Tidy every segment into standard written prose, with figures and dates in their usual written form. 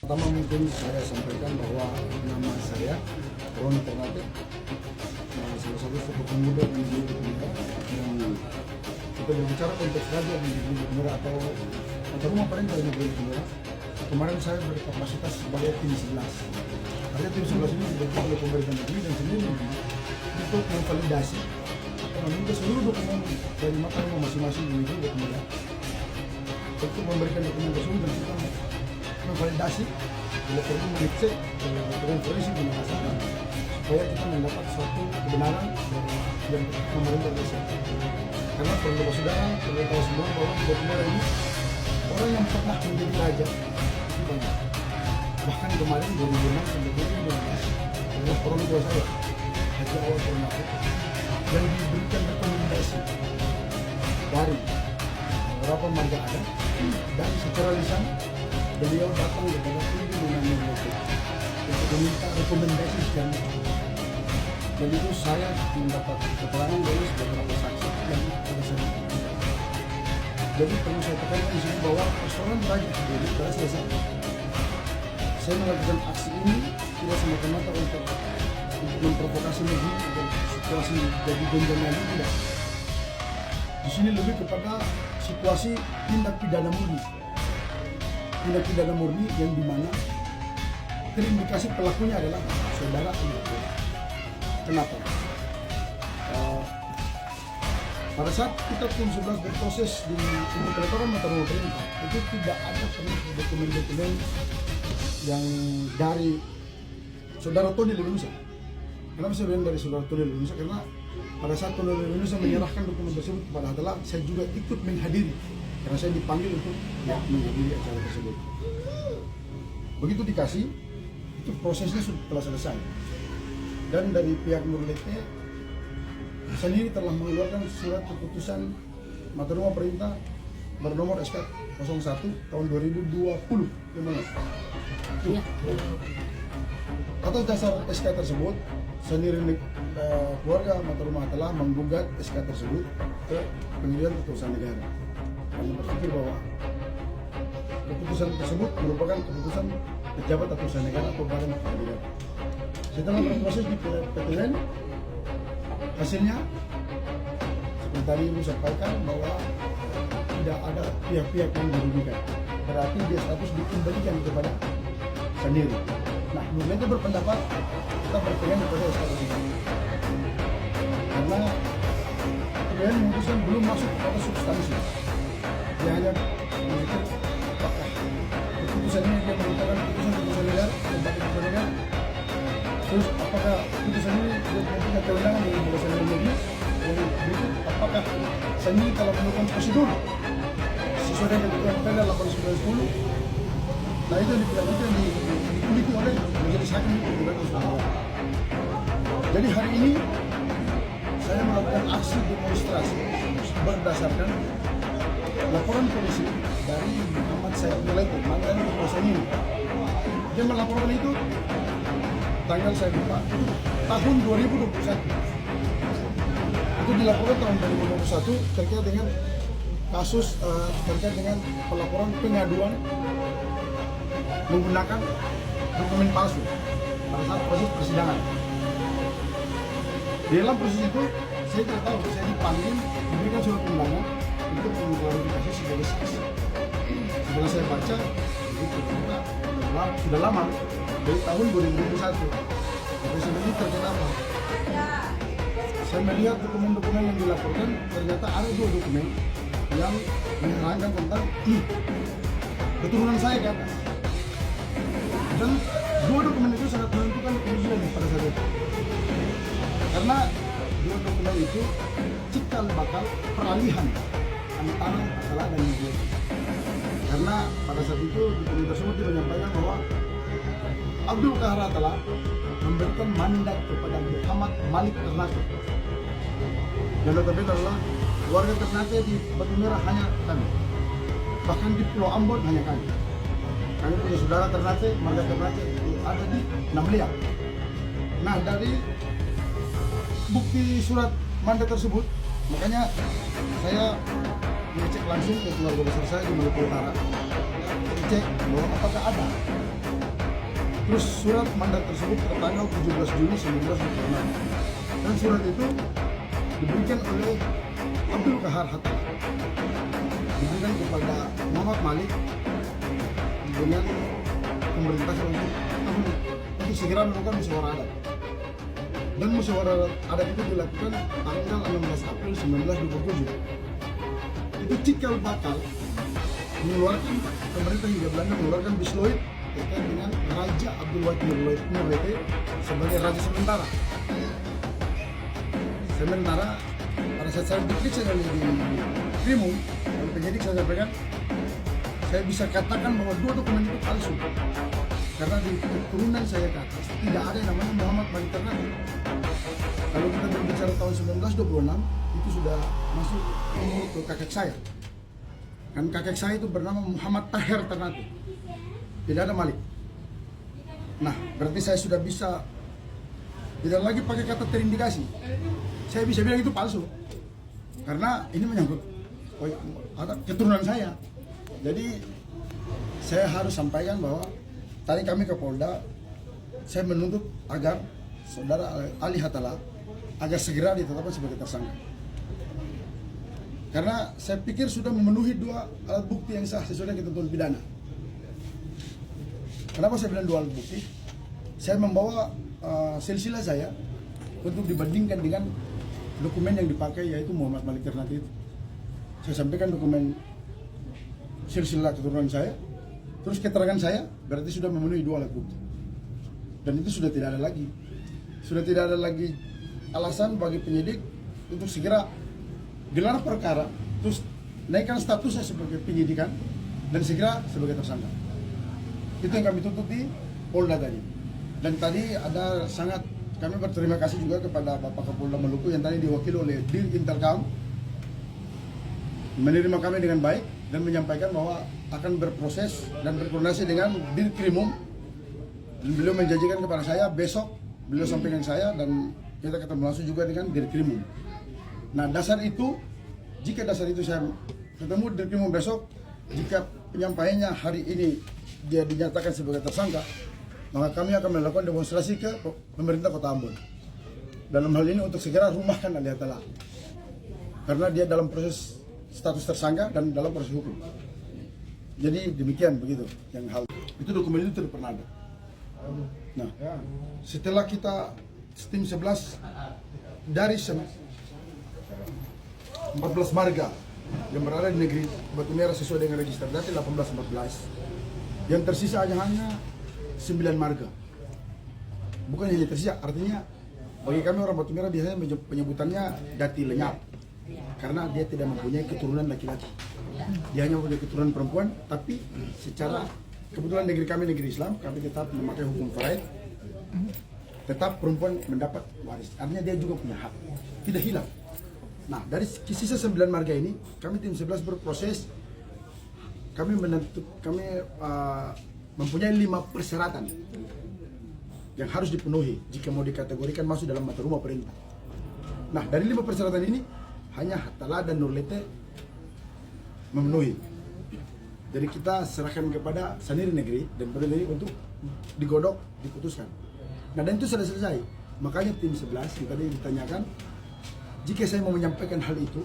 Pertama mungkin saya sampaikan bahwa nama saya Roni Ternate, salah satu tokoh pemuda yang di Bukit yang kita berbicara konteks radio di Bukit Merah atau rumah perintah di Bukit Merah. Kemarin saya berkapasitas sebagai tim 11. Ada tim 11 ini dibentuk oleh pemerintah negeri dan sendiri untuk memvalidasi atau meminta seluruh dokumen dari mata rumah masing-masing di Bukit Merah untuk memberikan dokumen tersebut dan kita memvalidasi bila perlu mengecek dengan forensik di masyarakat supaya kita mendapat suatu kebenaran yang pemerintah desa. Karena perlu saudara perlu tahu semua bahwa di Bukit Merah ini orang yang pernah menjadi raja itu banyak. Bahkan kemarin 2006 sampai 2012 adalah orang tua saya Haji Awal Ternate yang diberikan rekomendasi dari beberapa marga adat dan secara lisan beliau datang kepada pimpinan untuk meminta rekomendasi dan itu saya mendapat keterangan dari beberapa saksi yang ada saya. Jadi perlu saya tekankan di sini bahwa persoalan raja ini telah selesai. Saya melakukan aksi ini tidak semata-mata untuk memprovokasi negeri atau situasi jadi gonjang lagi, tidak. Di sini lebih kepada situasi tindak pidana murni. Tindak pidana murni yang dimana terindikasi pelakunya adalah saudara anakku. Kenapa? Pada saat kita tim 11 berproses di penetapan mata rumah perintah, itu tidak ada pernah dokumen-dokumen yang dari saudara Tony Lelusa. Kenapa saya bilang dari saudara Tony Lelusa? Karena pada saat Tony Lelusa menyerahkan dokumen tersebut kepada adalah saya juga ikut menghadiri karena saya dipanggil untuk menghadiri acara tersebut. Begitu dikasih, itu prosesnya sudah telah selesai. Dan dari pihak Nurlete sendiri telah mengeluarkan surat keputusan mata rumah perintah bernomor SK 01 tahun 2020. Iya. Atas dasar SK tersebut, sendiri keluarga mata rumah telah menggugat SK tersebut ke Pengadilan Keputusan Negara. Kami berpikir bahwa keputusan tersebut merupakan keputusan pejabat keputusan negara atau badan pengadilan. Setelah berproses di PTN, hasilnya seperti tadi Ibu sampaikan bahwa tidak ada pihak-pihak yang dirugikan. Berarti dia status dikembalikan kepada sendiri. Nah, Nurlete berpendapat kita berpegang kepada status ini. Karena PTN memutuskan belum masuk pada substansi. Dia hanya mengikut apakah keputusan ini dia menggunakan keputusan negara, lembaga keputusan negara. Terus apakah keputusan ini dia punya kewenangan dari lembaga negara? Yang berikut, apakah sendiri telah melakukan prosedur sesuai dengan ketentuan Perda 8910? Nah itu yang dikuliti oleh majelis hakim di Pengadilan Negara. Jadi hari ini saya melakukan aksi demonstrasi berdasarkan laporan polisi dari Muhammad Said Nurlete, mantan kuasa ini. Dia melaporkan itu tanggal saya lupa tahun 2021. Itu dilaporkan tahun 2021 terkait dengan kasus terkait dengan pelaporan pengaduan menggunakan dokumen palsu pada saat proses persidangan. Di dalam proses itu saya tidak tahu, saya dipanggil diberikan surat undangan untuk mengklarifikasi sebagai saksi. Setelah saya baca, itu ternyata sudah lama dari tahun 2021. Tapi sebenarnya terkait apa? Saya melihat dokumen-dokumen yang dilaporkan, ternyata ada 2 dokumen yang menerangkan tentang keturunan saya ke atas. Dan 2 dokumen itu sangat menentukan kemudian pada saat itu. Karena 2 dokumen itu cikal bakal peralihan antara Atala dan Nurlete. Karena pada saat itu dokumen tersebut menyampaikan bahwa Abdul Qahar Atala memberikan mandat kepada Muhammad Malik Ternate. Yang notabene adalah warga Ternate di Batu Merah hanya kami. Bahkan di Pulau Ambon hanya kami. Kami punya saudara Ternate, marga Ternate ada di Namlia. Nah dari bukti surat mandat tersebut, makanya saya mengecek langsung ke keluarga besar saya di Maluku Utara, cek bahwa apakah ada Terus surat mandat tersebut tertanggal 17 Juni 1926 dan surat itu diberikan oleh Abdul Qahar Hatta, diberikan kepada Muhammad Malik dengan pemerintahkan untuk segera melakukan musyawarah adat. Dan musyawarah adat itu dilakukan tanggal 16 April 1927. Itu cikal bakal mengeluarkan pemerintah Hindia Belanda mengeluarkan Bisloid terkait dengan Raja Abdul Wahid Nurlete sebagai raja sementara. Sementara pada saat saya diperiksa di Krimum, oleh penyidik saya sampaikan, saya bisa katakan bahwa dua dokumen itu palsu. Karena di keturunan saya ke atas tidak ada yang namanya Muhammad Malik Ternate. Kalau kita berbicara tahun 1926, itu sudah masuk ke kakek saya. Kan kakek saya itu bernama Muhammad Tahir Ternate. Tidak ada Malik. Nah, berarti saya sudah bisa tidak lagi pakai kata terindikasi. Saya bisa bilang itu palsu. Karena ini menyangkut keturunan saya. Jadi saya harus sampaikan bahwa tadi kami ke Polda, saya menuntut agar saudara Ali Hatala agar segera ditetapkan sebagai tersangka. Karena saya pikir sudah memenuhi dua alat bukti yang sah sesuai dengan ketentuan pidana. Kenapa saya bilang dua alat bukti? Saya membawa silsilah saya untuk dibandingkan dengan dokumen yang dipakai, yaitu Muhammad Malik Ternate itu. Saya sampaikan dokumen silsilah keturunan saya, terus keterangan saya, berarti sudah memenuhi dua alat bukti. Dan itu sudah tidak ada lagi. Sudah tidak ada lagi alasan bagi penyidik untuk segera gelar perkara, terus naikkan statusnya sebagai penyidikan, dan segera sebagai tersangka. Itu yang kami tuntut di Polda tadi. Dan tadi ada kami berterima kasih juga kepada Bapak Kapolda Maluku yang tadi diwakili oleh Dir Intercam, menerima kami dengan baik dan menyampaikan bahwa akan berproses dan berkoordinasi dengan Dir Krimum. Dan beliau menjanjikan kepada saya besok beliau sampaikan saya dan kita ketemu langsung juga dengan Dir Krimum. Nah, dasar itu, jika dasar itu saya ketemu Dir Krimum besok, jika penyampaiannya hari ini dia dinyatakan sebagai tersangka, maka kami akan melakukan demonstrasi ke pemerintah Kota Ambon. Dalam hal ini untuk segera rumahkan Ali Hatala, karena dia dalam proses status tersangka dan dalam proses hukum. Jadi demikian begitu yang hal itu, dokumen itu tidak pernah ada. Nah, setelah kita tim 11 dari 14 marga yang berada di negeri Batu Merah sesuai dengan register data 1814, yang tersisa hanya 9 marga. Bukan hanya tersisa, artinya bagi kami orang Batu Merah biasanya penyebutannya dati lenyap, karena dia tidak mempunyai keturunan laki-laki. Dia hanya mempunyai keturunan perempuan, tapi secara kebetulan negeri kami negeri Islam, kami tetap memakai hukum faraid. Tetap perempuan mendapat waris, artinya dia juga punya hak, tidak hilang. Nah, dari sisa 9 marga ini, kami tim 11 berproses. Kami mempunyai 5 persyaratan yang harus dipenuhi jika mau dikategorikan masuk dalam mata rumah perintah. Nah, dari 5 persyaratan ini hanya Hatala dan Nurlete memenuhi. Jadi kita serahkan kepada Saniri Negeri dan Badan Negeri untuk digodok, diputuskan. Nah, dan itu sudah selesai. Makanya tim 11 yang tadi ditanyakan, jika saya mau menyampaikan hal itu,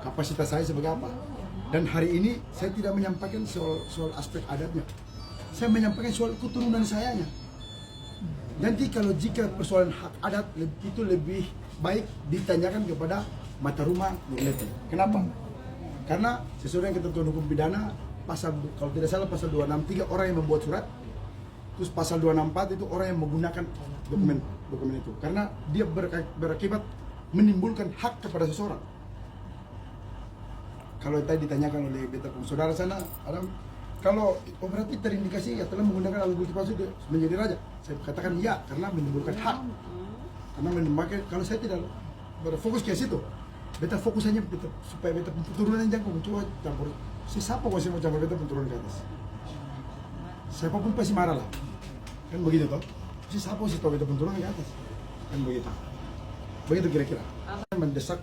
kapasitas saya sebagai apa? Dan hari ini saya tidak menyampaikan soal aspek adatnya. Saya menyampaikan soal keturunan sayanya. Nanti jika persoalan hak adat itu lebih baik ditanyakan kepada mata rumah Nurlete. Kenapa? Karena sesuai dengan ketentuan hukum pidana, kalau tidak salah pasal 263 orang yang membuat surat, terus pasal 264 itu orang yang menggunakan dokumen itu, karena dia berakibat menimbulkan hak kepada seseorang. Kalau tadi ditanyakan oleh beta saudara sana, kalau berarti terindikasi ya telah menggunakan alat bukti palsu menjadi raja. Saya katakan iya, karena menimbulkan hak. Karena memakai, kalau saya tidak berfokus ke situ, beta fokus hanya supaya beta keturunan jangan mencoba campur. Siapa kau mau campur beta turun ke atas? Siapapun pasti marah lah, kan begitu toh? Siapa sih tahu beta turun ke atas? Kan begitu. Begitu kira-kira. Mendesak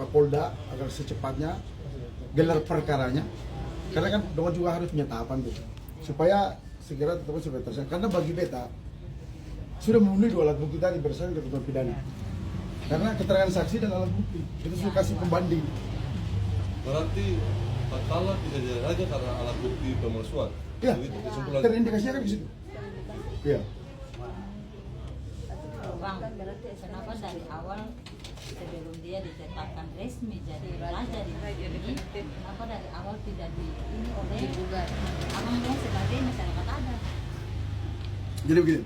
Polda agar secepatnya gelar perkaranya, karena kan dengan juga harus punya tahapan tuh, supaya segera tetapkan sebagai tersangka. Karena bagi beta sudah memenuhi dua alat bukti tadi berdasarkan ketentuan pidana. Karena keterangan saksi dan alat bukti itu sudah kasih pembanding. Berarti Fatala bisa jadi raja karena alat bukti pemalsuan. Ya, Begitu kesimpulan. terindikasinya kan di situ. Iya. Bang, berarti kenapa dari awal sebelum dia ditetapkan resmi jadi raja di sini, kenapa dari awal tidak di ini oleh abang bilang sebagai masyarakat adat? Jadi begini,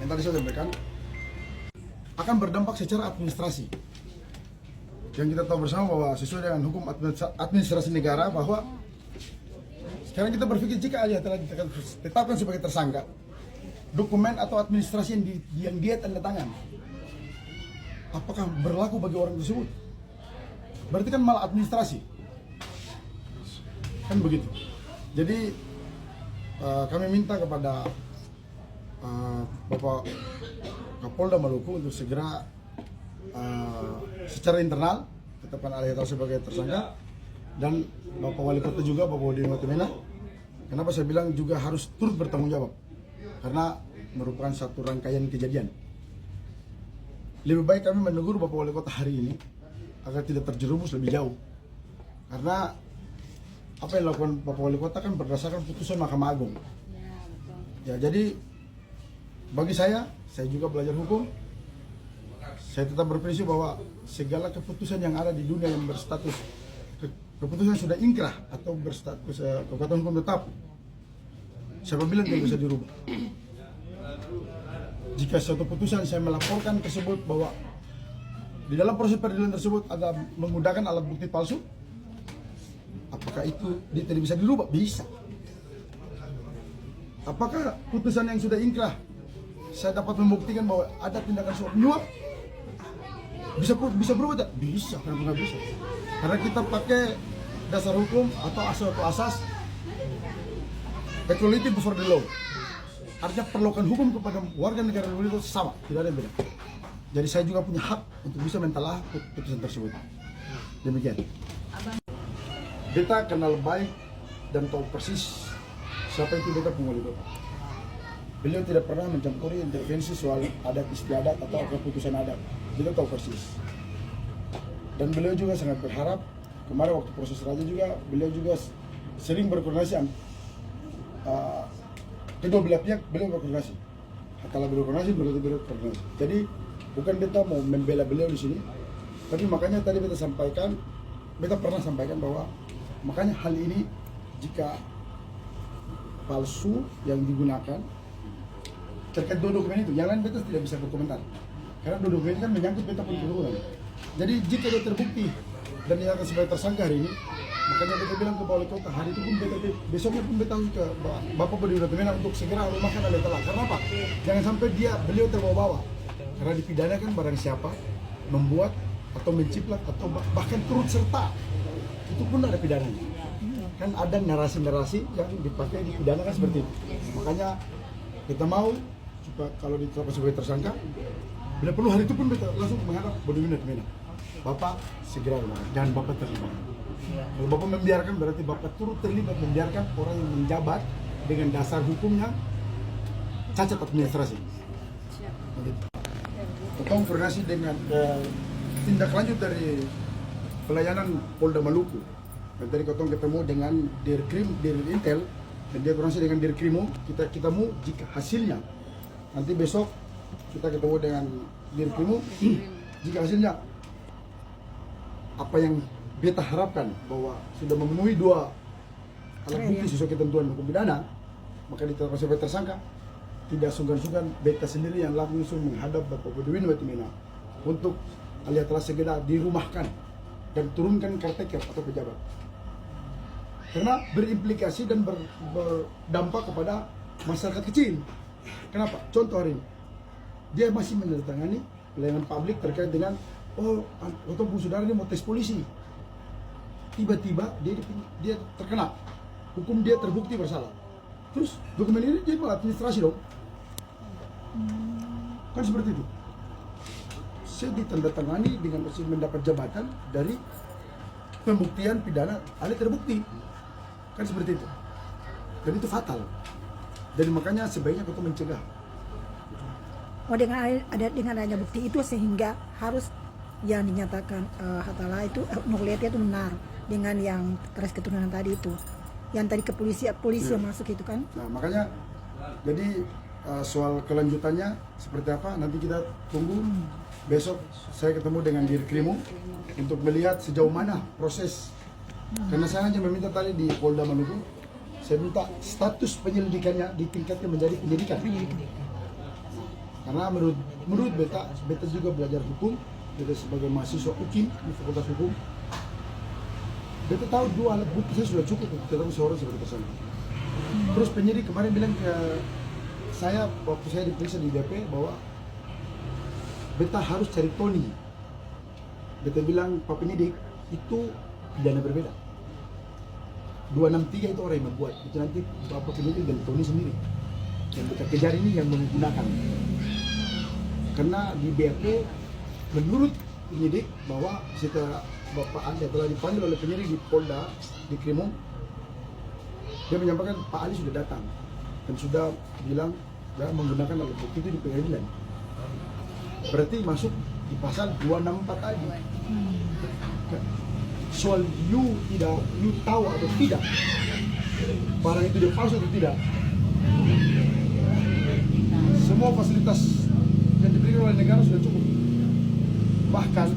yang tadi saya sampaikan akan berdampak secara administrasi. Yang kita tahu bersama bahwa sesuai dengan hukum administrasi negara bahwa sekarang kita berpikir jika dia telah ditetapkan sebagai tersangka, dokumen atau administrasi yang dia tanda tangan, apakah berlaku bagi orang tersebut? Berarti kan malah administrasi, kan begitu. Jadi kami minta kepada Bapak Kapolda Maluku untuk segera secara internal tetapkan Alihatala sebagai tersangka, dan Bapak Wali Kota juga, Bapak Udin Watimena. Kenapa saya bilang juga harus turut bertanggung jawab? Karena merupakan satu rangkaian kejadian. Lebih baik kami menegur Bapak Wali Kota hari ini agar tidak terjerumus lebih jauh. Karena apa yang dilakukan Bapak Wali Kota kan berdasarkan putusan Mahkamah Agung. Ya, jadi bagi saya juga belajar hukum. Saya tetap berprinsip bahwa segala keputusan yang ada di dunia yang berstatus keputusan sudah ingkrah atau berstatus kekuatan hukum tetap, siapa bilang tidak bisa dirubah? Jika suatu putusan saya melaporkan tersebut bahwa di dalam proses peradilan tersebut ada menggunakan alat bukti palsu, apakah itu tidak bisa dirubah? Bisa. Apakah putusan yang sudah ingkrah saya dapat membuktikan bahwa ada tindakan suap menyuap? Bisa berubah tak? Bisa, kenapa nggak bisa? Karena kita pakai dasar hukum atau asas equality before the law. Artinya perlukan hukum kepada warga negara Indonesia itu sama, tidak ada yang beda. Jadi saya juga punya hak untuk bisa mentelaah putusan tersebut. Demikian. Beta kenal baik dan tahu persis siapa itu Beta Wali Kota. Beliau tidak pernah mencampuri intervensi soal adat istiadat atau keputusan adat. Beliau tahu persis. Dan beliau juga sangat berharap, kemarin waktu proses raja juga, beliau juga sering berkoordinasi kedua belah pihak, beliau berkoordinasi. Kalau beliau berkoordinasi, jadi bukan Beta mau membela beliau di sini, tapi makanya tadi Beta sampaikan, Beta pernah sampaikan bahwa makanya hal ini jika palsu yang digunakan terkait dua dokumen itu, yang lain Beta tidak bisa berkomentar karena dua dokumen ini kan menyangkut Beta punya keluhan. Jadi jika dia terbukti dan dia akan sebagai tersangka hari ini, makanya Beta bilang ke Wali Kota hari itu pun Beta, besoknya pun Beta ke Bapak Udin Watimena untuk segera rumahkan Alihatala. Karena apa? Jangan sampai beliau terbawa-bawa, karena dipidanakan barang siapa membuat atau menciplak atau bahkan turut serta, itu pun ada pidananya. Kan ada narasi-narasi yang dipakai dipidanakan seperti itu. Makanya kita mau supaya kalau ditetapkan sebagai tersangka, bila perlu hari itu pun Beta langsung menghadap Udin Watimena. Bapak segera jangan Bapak terlibat. Kalau Bapak membiarkan berarti Bapak turut terlibat membiarkan orang yang menjabat dengan dasar hukumnya cacat administrasi. Ketemu koordinasi dengan tindak lanjut dari pelayanan Polda Maluku. Dan tadi ketemu dengan Dirkrim, Intel, dan dia koordinasi dengan Dirkrimo. Kita ketemu jika hasilnya nanti besok kita ketemu dengan Dirkrimo. Jika hasilnya apa yang Beta harapkan bahwa sudah memenuhi dua alat bukti sesuai ketentuan hukum pidana, maka ditetapkan sebagai tersangka. Tidak sungkan-sungkan Beta sendiri yang langsung menghadap Bapak Udin Watimena untuk Alihatala segera dirumahkan dan turunkan caretaker atau pejabat. Karena berimplikasi dan berdampak kepada masyarakat kecil. Kenapa? Contoh hari ini, dia masih menandatangani pelayanan publik terkait dengan atau saudara ini mau tes polisi. Tiba-tiba dia terkena hukum, dia terbukti bersalah. Terus dokumen ini dia malah administrasi dong. Kan seperti itu. Saya ditandatangani dengan masih mendapat jabatan dari pembuktian pidana ahli terbukti. Kan seperti itu. Dan itu fatal. Jadi makanya sebaiknya kita mencegah. Oh, dengan adanya bukti itu sehingga harus yang dinyatakan Hatala itu Nurliati itu benar dengan yang keras keturunan tadi itu. Yang tadi ke polisi yang masuk itu kan. Nah, makanya jadi soal kelanjutannya seperti apa nanti kita tunggu. Besok saya ketemu dengan Dirkrimum untuk melihat sejauh mana proses. Karena saya hanya meminta tadi di Polda Maluku, saya minta status penyelidikannya ditingkatkan menjadi penyidikan. Karena menurut beta juga belajar hukum, beta sebagai mahasiswa UKIM di Fakultas Hukum. Beta tahu 2 alat bukti saya sudah cukup untuk tetap seorang sebagai tersangka. Terus penyidik kemarin bilang ke saya waktu saya diperiksa di BP bahwa beta harus cari Tony. Beta bilang Pak penyidik itu pidana berbeda. 263 itu orang yang membuat. Itu nanti Bapak penyidik dan Tony sendiri. Yang beta kejar ini yang menggunakan. Karena di BP menurut penyidik bahwa setelah Bapak Anda telah dipanggil oleh penyidik di Polda di Krimum, dia menyampaikan Pak Ali sudah datang dan sudah bilang dia menggunakan alat bukti itu di pengadilan. Berarti masuk di pasal 264 tadi. Soal you tahu atau tidak barang itu dia palsu atau tidak, semua fasilitas yang diberikan oleh negara sudah cukup. Bahkan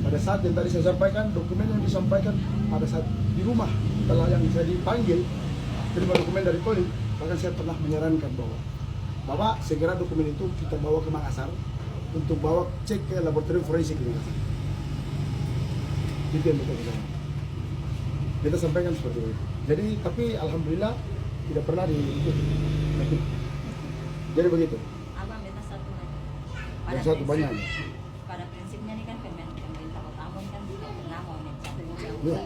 pada saat yang tadi saya sampaikan, dokumen yang disampaikan pada saat di rumah setelah yang saya dipanggil terima dokumen dari Tony, bahkan saya pernah menyarankan bahwa Bapak segera dokumen itu kita bawa ke Makassar untuk bawa cek ke laboratorium forensik ini. Itu yang kita sampaikan seperti itu. Jadi tapi alhamdulillah tidak pernah diikuti. Jadi begitu. Abang minta satu lagi. Yang satu banyak. Pada prinsipnya ini kan pemerintah Kota Ambon kan tidak pernah mau mencabut Ya.